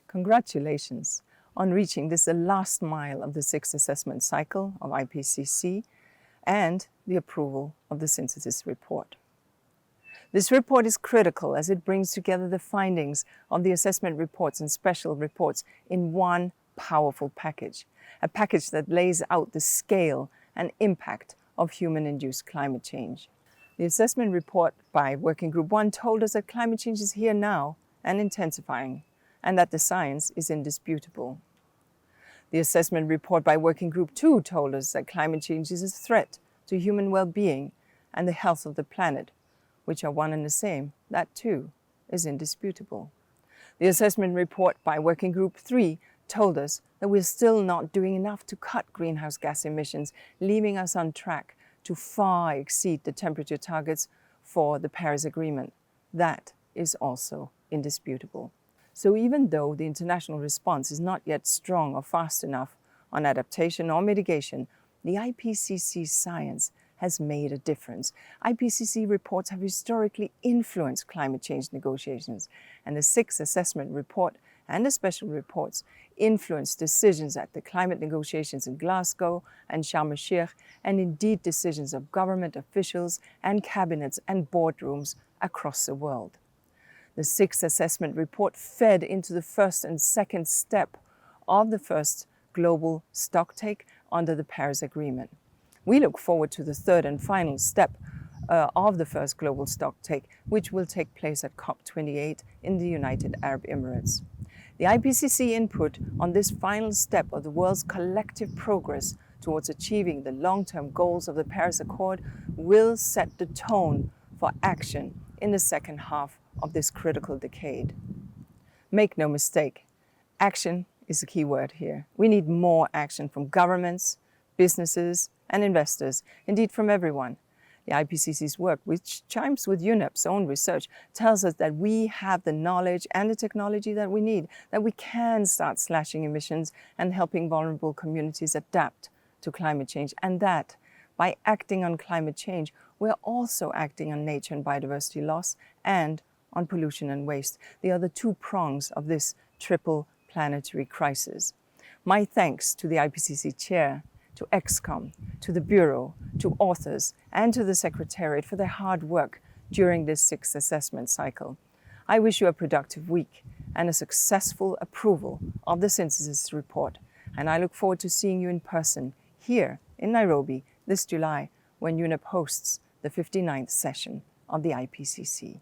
Congratulations on reaching this the last mile of the sixth assessment cycle of IPCC and the approval of the synthesis report. This report is critical as it brings together the findings of the assessment reports and special reports in one powerful package, a package that lays out the scale and impact of human-induced climate change. The assessment report by Working Group 1 told us that climate change is here now and intensifying, and that the science is indisputable. The assessment report by Working Group 2 told us that climate change is a threat to human well-being and the health of the planet, which are one and the same. That too is indisputable. The assessment report by Working Group 3 told us that we're still not doing enough to cut greenhouse gas emissions, leaving us on track to far exceed the temperature targets for the Paris Agreement. That is also indisputable. So even though the international response is not yet strong or fast enough on adaptation or mitigation, the IPCC science has made a difference. IPCC reports have historically influenced climate change negotiations, and the sixth assessment report and the special reports influenced decisions at the climate negotiations in Glasgow and Sharm el-Sheikh, and indeed decisions of government officials and cabinets and boardrooms across the world. The sixth assessment report fed into the first and second step of the first global stocktake under the Paris Agreement. We look forward to the third and final step of the first global stocktake, which will take place at COP28 in the United Arab Emirates. The IPCC input on this final step of the world's collective progress towards achieving the long-term goals of the Paris Accord will set the tone for action in the second half of this critical decade. Make no mistake, action is the key word here. We need more action from governments, businesses, and investors, indeed from everyone. The IPCC's work, which chimes with UNEP's own research, tells us that we have the knowledge and the technology that we need, that we can start slashing emissions and helping vulnerable communities adapt to climate change, and that by acting on climate change, we're also acting on nature and biodiversity loss and on pollution and waste, the other two prongs of this triple planetary crisis. My thanks to the IPCC chair, to ExCom, to the Bureau, to authors, and to the Secretariat for their hard work during this sixth assessment cycle. I wish you a productive week and a successful approval of the synthesis report, and I look forward to seeing you in person here in Nairobi this July when UNEP hosts the 59th session of the IPCC.